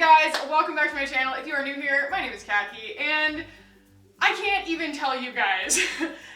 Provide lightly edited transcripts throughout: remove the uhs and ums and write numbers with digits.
guys? Welcome back to my channel. If you are new here, my name is Kackie, and I can't even tell you guys,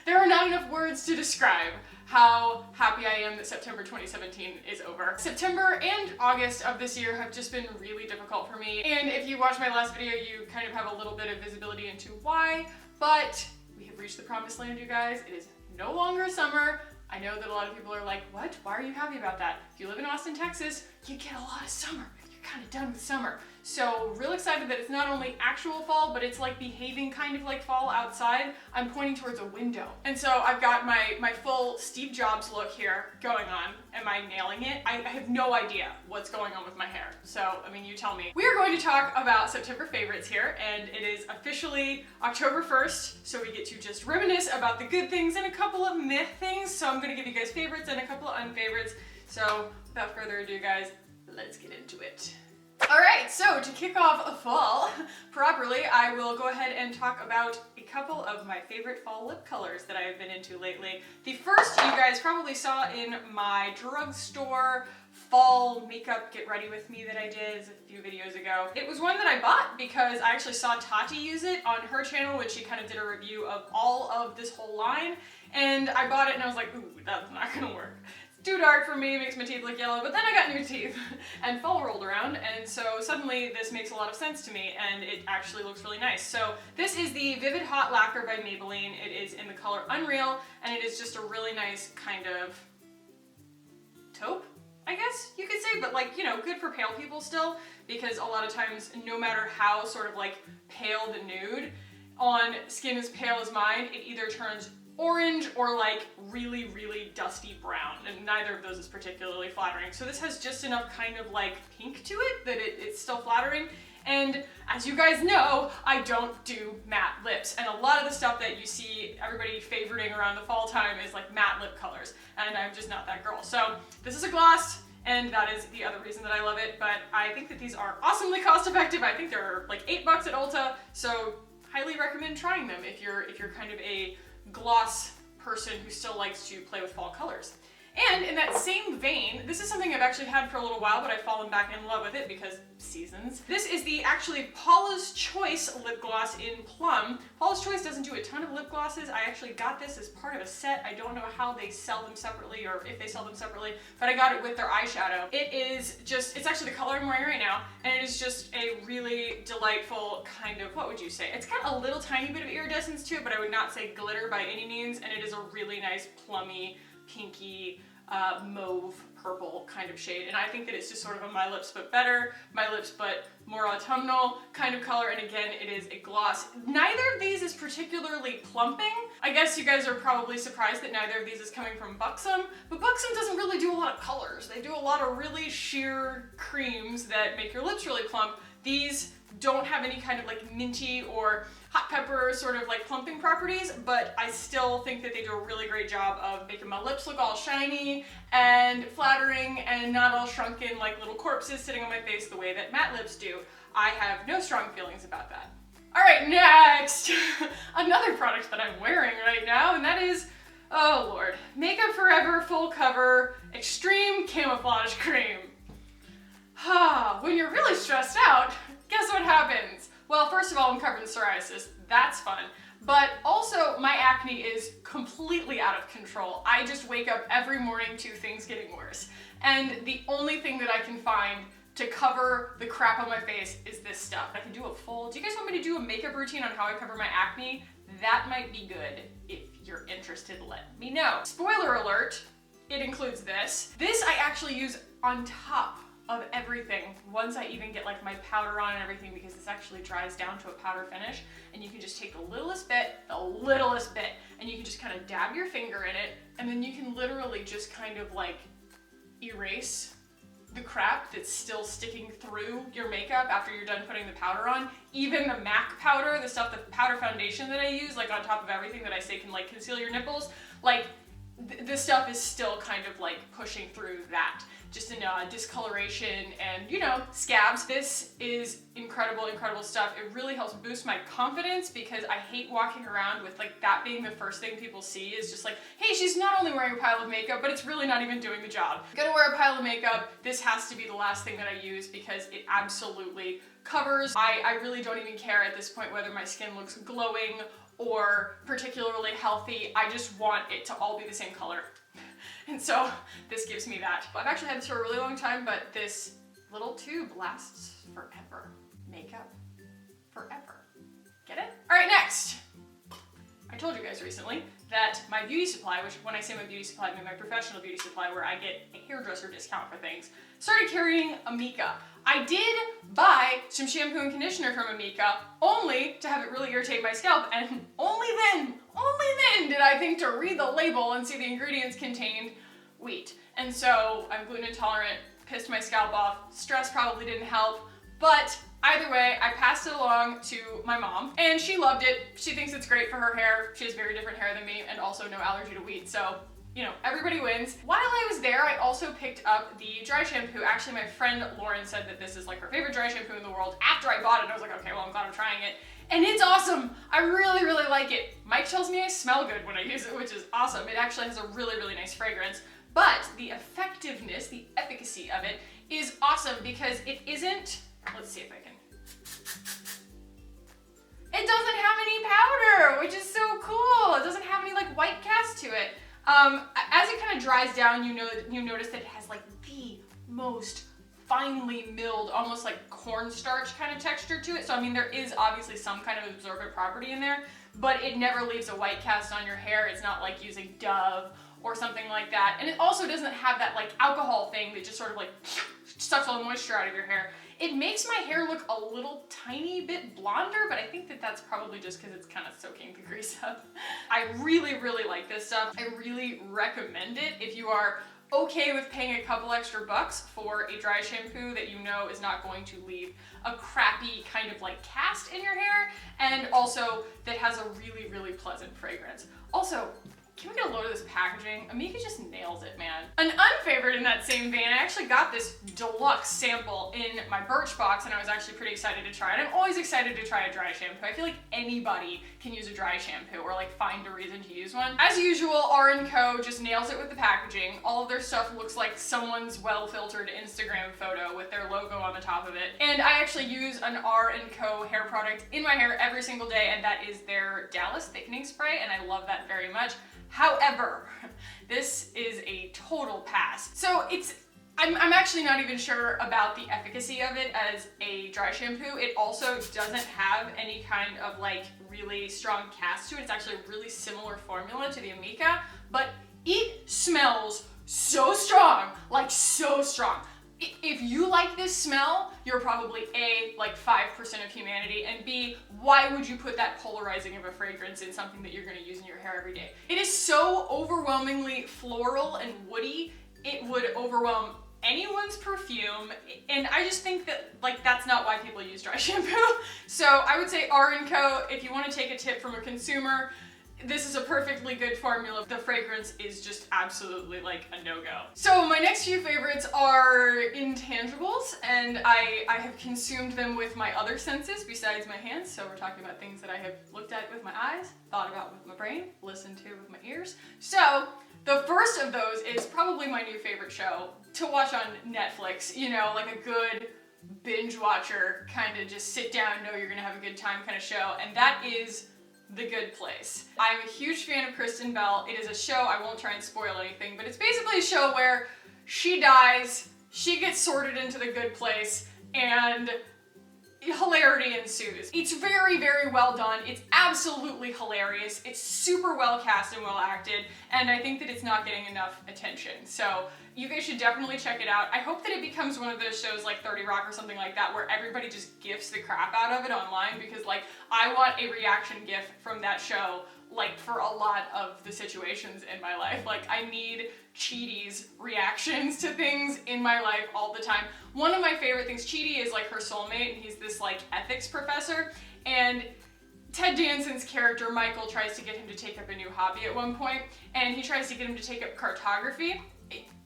there are not enough words to describe how happy I am that September 2017 is over. September and August of this year have just been really difficult for me, and if you watched my last video, you kind of have a little bit of visibility into why, but we have reached the promised land, you guys. It is no longer summer. I know that a lot of people are like, what? Why are you happy about that? If you live in Austin, Texas, you get a lot of summer. You're kind of done with summer. So real excited that it's not only actual fall, but it's like behaving kind of like fall outside. I'm pointing towards a window. And so I've got my full Steve Jobs look here going on. Am I nailing it? I have no idea what's going on with my hair. So, I mean, you tell me. We are going to talk about September favorites here, and it is officially October 1st, so we get to just reminisce about the good things and a couple of myth things. So I'm gonna give you guys favorites and a couple of unfavorites. So without further ado, guys, let's get into it. Alright, so to kick off fall properly, I will go ahead and talk about a couple of my favorite fall lip colors that I have been into lately. The first you guys probably saw in my drugstore fall makeup get ready with me that I did a few videos ago. It was one that I bought because I actually saw Tati use it on her channel when she kind of did a review of all of this whole line, and I bought it and I was like, ooh, that's not gonna work. Too dark for me, makes my teeth look yellow, but then I got new teeth and fall rolled around, and so suddenly this makes a lot of sense to me, and it actually looks really nice. So this is the Vivid Hot Lacquer by Maybelline. It is in the color Unreal, and it is just a really nice kind of taupe, I guess you could say, but like, you know, good for pale people still, because a lot of times, no matter how sort of like pale the nude on skin as pale as mine, it either turns orange or like really, really dusty brown, and neither of those is particularly flattering. So this has just enough kind of like pink to it that it's still flattering. And as you guys know, I don't do matte lips, and a lot of the stuff that you see everybody favoriting around the fall time is like matte lip colors, and I'm just not that girl. So this is a gloss, and that is the other reason that I love it, but I think that these are awesomely cost effective. I think they're like $8 at Ulta, so highly recommend trying them if you're kind of a gloss person who still likes to play with fall colors. And in that same vein, this is something I've actually had for a little while, but I've fallen back in love with it because seasons. This is the actually Paula's Choice lip gloss in Plum. Paula's Choice doesn't do a ton of lip glosses. I actually got this as part of a set. I don't know how they sell them separately or if they sell them separately, but I got it with their eyeshadow. It is just, it's actually the color I'm wearing right now, and it is just a really delightful kind of, what would you say? It's got a little tiny bit of iridescence to it, but I would not say glitter by any means, and it is a really nice plummy, pinky, mauve purple kind of shade, and I think that it's just sort of a my lips but better, my lips but more autumnal kind of color, and again, it is a gloss. Neither of these is particularly plumping. I guess you guys are probably surprised that neither of these is coming from Buxom, but Buxom doesn't really do a lot of colors. They do a lot of really sheer creams that make your lips really plump. These don't have any kind of like minty or hot pepper sort of like plumping properties, but I still think that they do a really great job of making my lips look all shiny and flattering and not all shrunken like little corpses sitting on my face the way that matte lips do. I have no strong feelings about that. All right, next, another product that I'm wearing right now, and that is, oh Lord, Makeup Forever Full Cover Extreme Camouflage Cream. When you're really stressed out, guess what happens? Well, first of all, I'm covered in psoriasis. That's fun. But also, my acne is completely out of control. I just wake up every morning to things getting worse. And the only thing that I can find to cover the crap on my face is this stuff. I can do a full, do you guys want me to do a makeup routine on how I cover my acne? That might be good. If you're interested, let me know. Spoiler alert, it includes this. This I actually use on top of everything once I even get like my powder on and everything, because this actually dries down to a powder finish, and you can just take the littlest bit, and you can just kind of dab your finger in it, and then you can literally just kind of like erase the crap that's still sticking through your makeup after you're done putting the powder on. Even the MAC powder, the stuff, the powder foundation that I use, like on top of everything that I say can like conceal your nipples, like this stuff is still kind of like pushing through that. just in discoloration and, you know, scabs. This is incredible, incredible stuff. It really helps boost my confidence because I hate walking around with like that being the first thing people see is just like, hey, she's not only wearing a pile of makeup, but it's really not even doing the job. I'm gonna wear a pile of makeup. This has to be the last thing that I use because it absolutely covers. I really don't even care at this point whether my skin looks glowing or particularly healthy. I just want it to all be the same color. And so this gives me that. I've actually had this for a really long time, but this little tube lasts forever. Makeup forever. Get it? All right, next. I told you guys recently that my beauty supply, which when I say my beauty supply, I mean my professional beauty supply where I get a hairdresser discount for things, started carrying Amika. I did buy some shampoo and conditioner from Amika only to have it really irritate my scalp, and only then did I think to read the label and see the ingredients contained wheat. And so I'm gluten intolerant, pissed my scalp off, stress probably didn't help, but either way, I passed it along to my mom and she loved it. She thinks it's great for her hair. She has very different hair than me and also no allergy to wheat, so you know, everybody wins. While I was there, I also picked up the dry shampoo. Actually, my friend Lauren said that this is like her favorite dry shampoo in the world. After I bought it, I was like, okay, well, I'm glad I'm trying it. And it's awesome. I really, really like it. Mike tells me I smell good when I use it, which is awesome. It actually has a really, really nice fragrance. But the effectiveness, the efficacy of it is awesome because it isn't, let's see if I can. It doesn't have any powder, which is so cool. It doesn't have any like white cast to it. As it kind of dries down, you notice that it has like the most finely milled, almost like cornstarch kind of texture to it. So I mean, there is obviously some kind of absorbent property in there, but it never leaves a white cast on your hair. It's not like using Dove or something like that. And it also doesn't have that like alcohol thing that just sort of like sucks all the moisture out of your hair. It makes my hair look a little tiny bit blonder, but I think that that's probably just because it's kind of soaking the grease up. I really, really like this stuff. I really recommend it if you are okay with paying a couple extra bucks for a dry shampoo that you know is not going to leave a crappy kind of like cast in your hair, and also that has a really, really pleasant fragrance. Also, can we get a load of this packaging? Amika just nails it, man. An unfavorite in that same vein, I actually got this deluxe sample in my Birchbox and I was actually pretty excited to try it. I'm always excited to try a dry shampoo. I feel like anybody can use a dry shampoo or like find a reason to use one. As usual, R&Co just nails it with the packaging. All of their stuff looks like someone's well-filtered Instagram photo with their logo on the top of it. And I actually use an R&Co hair product in my hair every single day, and that is their Dallas Thickening Spray, and I love that very much. However, this is a total pass. So I'm actually not even sure about the efficacy of it as a dry shampoo. It also doesn't have any kind of like really strong cast to it. It's actually a really similar formula to the Amika, but it smells so strong, like so strong. If you like this smell, you're probably A, like 5% of humanity, and B, why would you put that polarizing of a fragrance in something that you're gonna use in your hair every day? It is so overwhelmingly floral and woody, it would overwhelm anyone's perfume, and I just think that like that's not why people use dry shampoo. So I would say R&Co, if you wanna take a tip from a consumer, this is a perfectly good formula. The fragrance is just absolutely like a no-go. So my next few favorites are intangibles, and I have consumed them with my other senses besides my hands. So we're talking about things that I have looked at with my eyes, thought about with my brain, listened to with my ears. So the first of those is probably my new favorite show to watch on Netflix, you know, like a good binge watcher, kind of just sit down, know you're gonna have a good time kind of show, and that is The Good Place. I'm a huge fan of Kristen Bell. It is a show, I won't try and spoil anything, but it's basically a show where she dies, she gets sorted into the good place, and hilarity ensues. It's very, very well done. It's absolutely hilarious. It's super well cast and well acted, and I think that it's not getting enough attention. So you guys should definitely check it out. I hope that it becomes one of those shows like 30 Rock or something like that where everybody just gifs the crap out of it online, because like I want a reaction gif from that show like for a lot of the situations in my life. Like I need Cheety's reactions to things in my life all the time. One of my favorite things, Cheety is like her soulmate, and he's this like ethics professor, and Ted Danson's character Michael tries to get him to take up a new hobby at one point, and he tries to get him to take up cartography.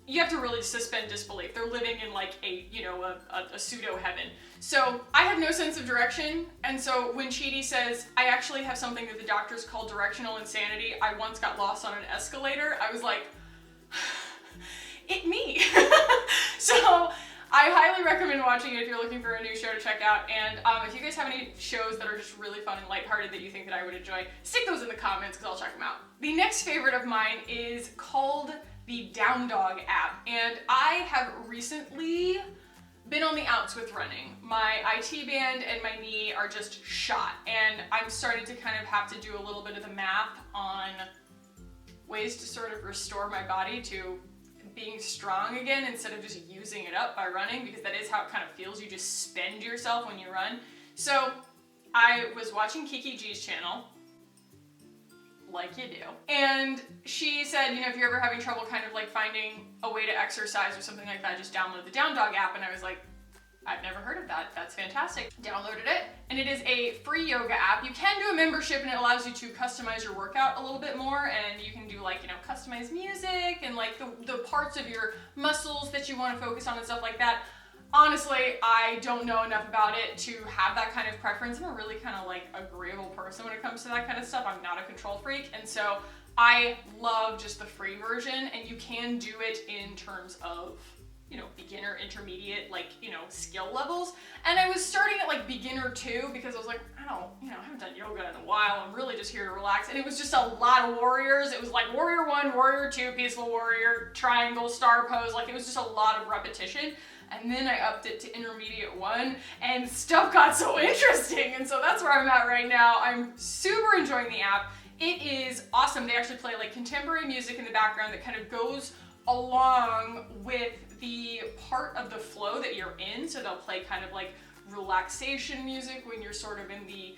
you have to really suspend disbelief. They're living in like a, you know, a pseudo heaven. So I have no sense of direction, and so when Chidi says, I actually have something that the doctors call directional insanity, I once got lost on an escalator, I was like, it me. So I highly recommend watching it if you're looking for a new show to check out, and if you guys have any shows that are just really fun and lighthearted that you think that I would enjoy, stick those in the comments because I'll check them out. The next favorite of mine is called the Down Dog app, and I have recently been on the outs with running. My IT band and my knee are just shot, and I'm starting to kind of have to do a little bit of the math on ways to sort of restore my body to being strong again instead of just using it up by running, because that is how it kind of feels. You just spend yourself when you run. So I was watching Kiki G's channel, like you do, and she said, you know, if you're ever having trouble kind of like finding a way to exercise or something like that, just download the Down Dog app. And I was like, I've never heard of that. That's fantastic. Downloaded it, and it is a free yoga app. You can do a membership, and it allows you to customize your workout a little bit more, and you can do like, you know, customized music and like the parts of your muscles that you want to focus on and stuff like that. Honestly, I don't know enough about it to have that kind of preference. I'm a really kind of like agreeable person when it comes to that kind of stuff. I'm not a control freak, and so I love just the free version, and you can do it in terms of, you know, beginner, intermediate, like, you know, skill levels. And I was starting at like beginner 2 because I was like, I haven't done yoga in a while. I'm really just here to relax. And it was just a lot of warriors. It was like warrior 1, warrior 2, peaceful warrior, triangle, star pose. Like, it was just a lot of repetition. And then I upped it to intermediate 1, and stuff got so interesting. And so that's where I'm at right now. I'm super enjoying the app. It is awesome. They actually play like contemporary music in the background that kind of goes along with the part of the flow that you're in. So they'll play kind of like relaxation music when you're sort of in the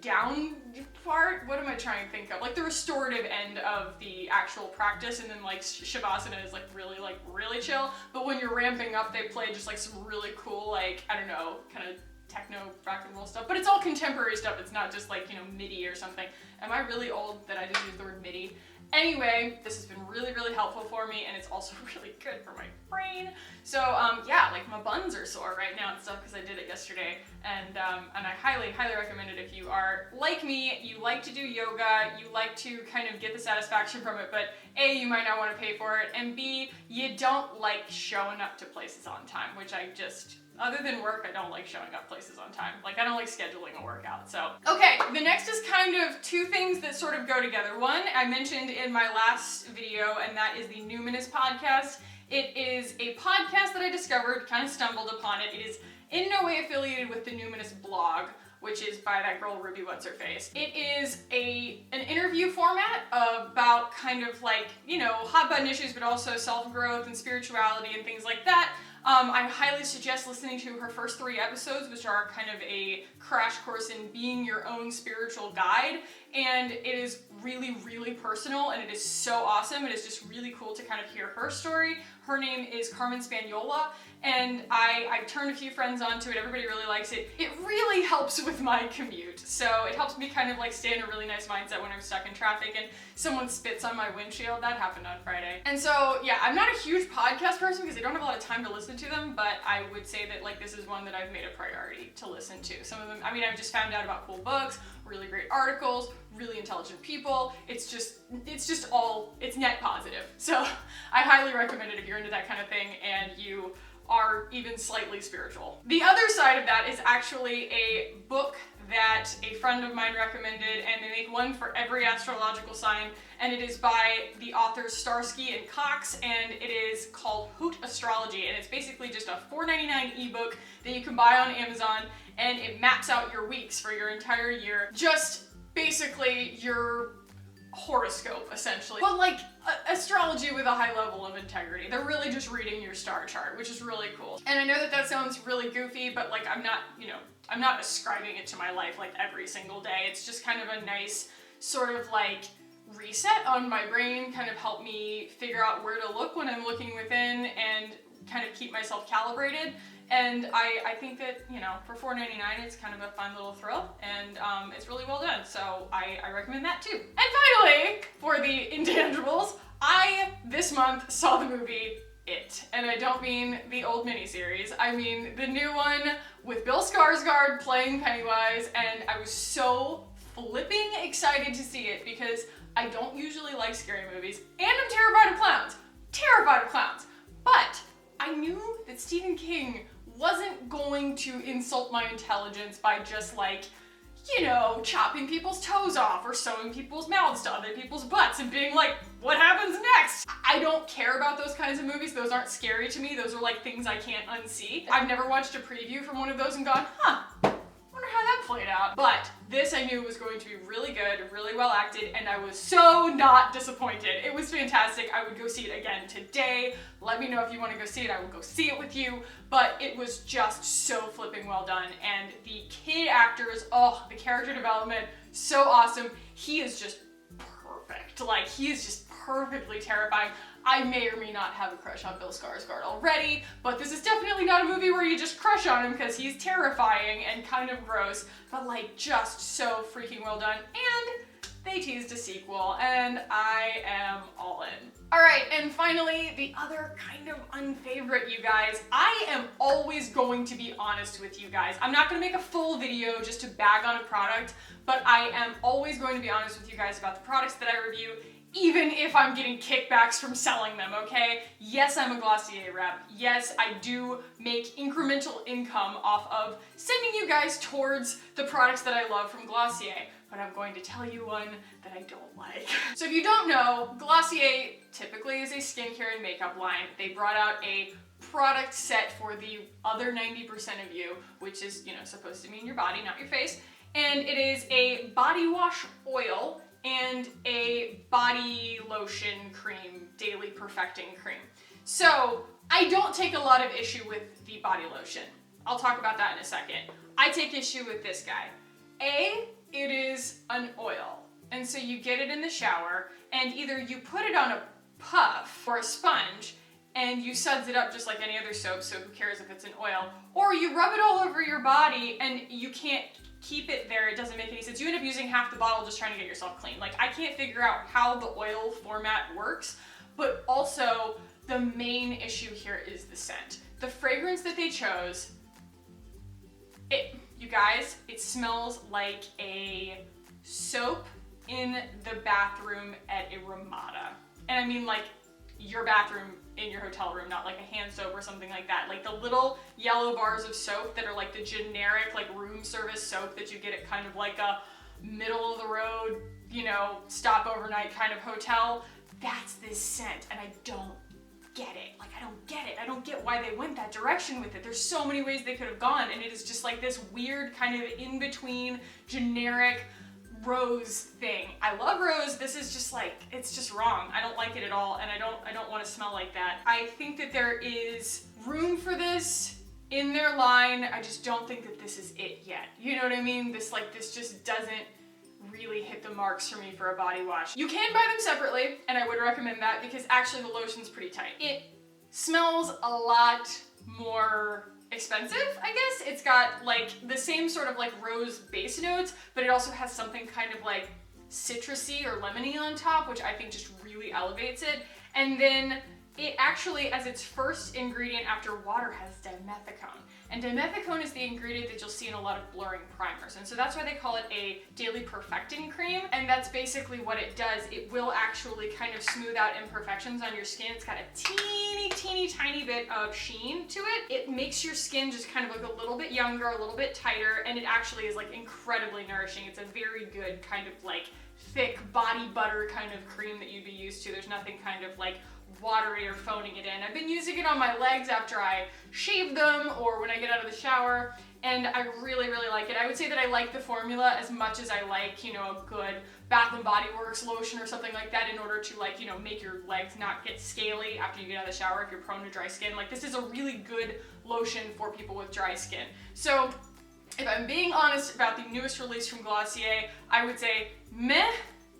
down part. What am I trying to think of? Like the restorative end of the actual practice, and then like Shavasana is like really chill. But when you're ramping up, they play just like some really cool, like, I don't know, kind of techno rock and roll stuff. But it's all contemporary stuff. It's not just like, you know, MIDI or something. Am I really old that I just used the word MIDI? Anyway, this has been really helpful for me, and it's also really good for my brain. So yeah, like my buns are sore right now and stuff because I did it yesterday, and I highly recommend it if you are like me. You like to do yoga, you like to kind of get the satisfaction from it, but A, you might not want to pay for it, and B, you don't like showing up to places on time, which I just, other than work, I don't like showing up places on time. Like, I don't like scheduling a workout, so. Okay, the next is kind of 2 things that sort of go together. One, I mentioned in my last video, and that is the Numinous podcast. It is a podcast that I discovered, kind of stumbled upon it. It is in no way affiliated with the Numinous blog, which is by that girl Ruby What's-Her-Face. It is an interview format about kind of like, you know, hot button issues, but also self-growth and spirituality and things like that. I highly suggest listening to her first 3 episodes, which are kind of a crash course in being your own spiritual guide. And it is really personal, and it is so awesome. It is just really cool to kind of hear her story. Her name is Carmen Spaniola, and I've turned a few friends onto it. Everybody really likes it. It really helps with my commute. So it helps me kind of like stay in a really nice mindset when I'm stuck in traffic and someone spits on my windshield. That happened on Friday. And so, yeah, I'm not a huge podcast person because I don't have a lot of time to listen to them, but I would say that like this is one that I've made a priority to listen to. Some of them, I mean, I've just found out about cool books, really great articles, really intelligent people. It's just all, it's net positive. So I highly recommend it if you're into that kind of thing and you are even slightly spiritual. The other side of that is actually a book that a friend of mine recommended, and they make one for every astrological sign, and it is by the authors Starsky and Cox, and it is called Hoot Astrology, and it's basically just a $4.99 ebook that you can buy on Amazon, and it maps out your weeks for your entire year. Just basically your horoscope, essentially. But like astrology with a high level of integrity. They're really just reading your star chart, which is really cool. And I know that that sounds really goofy, but like I'm not, you know, I'm not ascribing it to my life like every single day. It's just kind of a nice sort of like reset on my brain, kind of help me figure out where to look when I'm looking within and kind of keep myself calibrated. And I think that, you know, for $4.99 it's kind of a fun little thrill, and it's really well done, so I recommend that too. And finally, for the intangibles, I, this month, saw the movie It. And I don't mean the old miniseries, I mean the new one with Bill Skarsgård playing Pennywise, and I was so flipping excited to see it because I don't usually like scary movies, and I'm terrified of clowns. Terrified of clowns. But I knew that Stephen King wasn't going to insult my intelligence by just like, you know, chopping people's toes off or sewing people's mouths to other people's butts and being like, what happens next? I don't care about those kinds of movies. Those aren't scary to me. Those are like things I can't unsee. I've never watched a preview from one of those and gone, huh, wonder how that played out. But this I knew was going to be really good, really well acted, and I was so not disappointed. It was fantastic. I would go see it again today. Let me know if you want to go see it. I will go see it with you. But it was just so flipping well done. And the kid actors, oh, the character development, so awesome. He is just perfect. Like, he is just perfectly terrifying. I may or may not have a crush on Bill Skarsgård already, but this is definitely not a movie where you just crush on him because he's terrifying and kind of gross, but like just so freaking well done. And they teased a sequel, and I am all in. All right, and finally, the other kind of unfavorite, you guys. I am always going to be honest with you guys. I'm not gonna make a full video just to bag on a product, but I am always going to be honest with you guys about the products that I review, even if I'm getting kickbacks from selling them, okay? Yes, I'm a Glossier rep. Yes, I do make incremental income off of sending you guys towards the products that I love from Glossier, but I'm going to tell you one that I don't like. So if you don't know, Glossier typically is a skincare and makeup line. They brought out a product set for the other 90% of you, which is, you know, supposed to mean your body, not your face. And it is a body wash oil and a body lotion cream, daily perfecting cream. So I don't take a lot of issue with the body lotion. I'll talk about that in a second. I take issue with this guy. It is an oil, and so you get it in the shower, and either you put it on a puff or a sponge, and you suds it up just like any other soap, so who cares if it's an oil, or you rub it all over your body, and you can't keep it there. It doesn't make any sense. You end up using half the bottle just trying to get yourself clean. Like, I can't figure out how the oil format works, but also the main issue here is the scent. The fragrance that they chose, you guys, it smells like a soap in the bathroom at a Ramada. And I mean like your bathroom in your hotel room, not like a hand soap or something like that. Like the little yellow bars of soap that are like the generic like room service soap that you get at kind of like a middle of the road, you know, stop overnight kind of hotel. That's this scent, and I don't get it. Like, I don't get it. I don't get why they went that direction with it. There's so many ways they could have gone, and it is just like this weird kind of in-between generic rose thing. I love rose. This is just like, it's just wrong. I don't like it at all, and I don't want to smell like that. I think that there is room for this in their line. I just don't think that this is it yet. You know what I mean? This just doesn't really hit the marks for me for a body wash. You can buy them separately, and I would recommend that because actually the lotion's pretty tight. It smells a lot more expensive, I guess. It's got like the same sort of like rose base notes, but it also has something kind of like citrusy or lemony on top, which I think just really elevates it. And then it actually, as its first ingredient after water, has dimethicone. And dimethicone is the ingredient that you'll see in a lot of blurring primers. And so that's why they call it a daily perfecting cream. And that's basically what it does. It will actually kind of smooth out imperfections on your skin. It's got a teeny tiny bit of sheen to it. It makes your skin just kind of look a little bit younger, a little bit tighter, and it actually is like incredibly nourishing. It's a very good kind of like thick body butter kind of cream that you'd be used to. There's nothing kind of like watery or phoning it in. I've been using it on my legs after I shave them or when I get out of the shower, and I really like it. I would say that I like the formula as much as I like, you know, a good Bath & Body Works lotion or something like that in order to like, you know, make your legs not get scaly after you get out of the shower if you're prone to dry skin. Like, this is a really good lotion for people with dry skin. So if I'm being honest about the newest release from Glossier, I would say meh,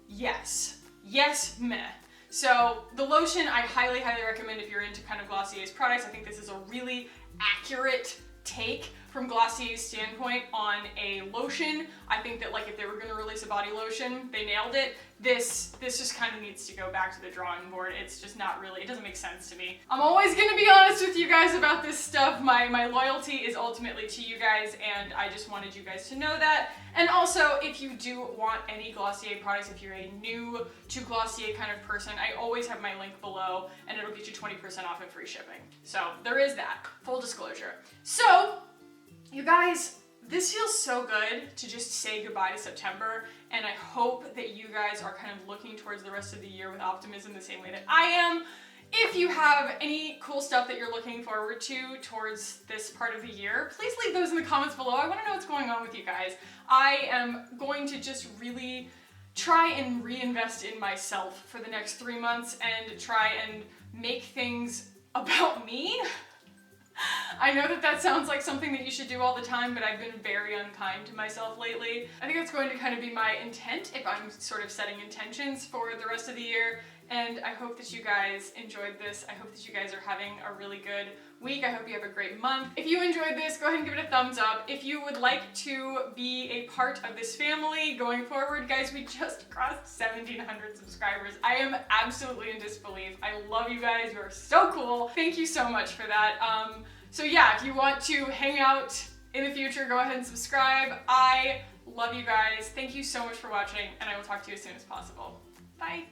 yes. Yes, meh. So the lotion I highly recommend if you're into kind of Glossier's products. I think this is a really accurate take from Glossier's standpoint on a lotion. I think that like if they were gonna release a body lotion, they nailed it. This just kind of needs to go back to the drawing board. It's just not really, it doesn't make sense to me. I'm always gonna be honest with you guys about this stuff. My loyalty is ultimately to you guys, and I just wanted you guys to know that. And also, if you do want any Glossier products, if you're a new to Glossier kind of person, I always have my link below, and it'll get you 20% off and free shipping. So there is that, full disclosure. So, you guys, this feels so good to just say goodbye to September, and I hope that you guys are kind of looking towards the rest of the year with optimism the same way that I am. If you have any cool stuff that you're looking forward to towards this part of the year, please leave those in the comments below. I want to know what's going on with you guys. I am going to just really try and reinvest in myself for the next 3 months and try and make things about me. I know that that sounds like something that you should do all the time, but I've been very unkind to myself lately. I think that's going to kind of be my intent if I'm sort of setting intentions for the rest of the year. And I hope that you guys enjoyed this. I hope that you guys are having a really good week. I hope you have a great month. If you enjoyed this, go ahead and give it a thumbs up. If you would like to be a part of this family going forward, guys, we just crossed 1,700 subscribers. I am absolutely in disbelief. I love you guys. You are so cool. Thank you so much for that. So yeah, if you want to hang out in the future, go ahead and subscribe. I love you guys. Thank you so much for watching, and I will talk to you as soon as possible. Bye.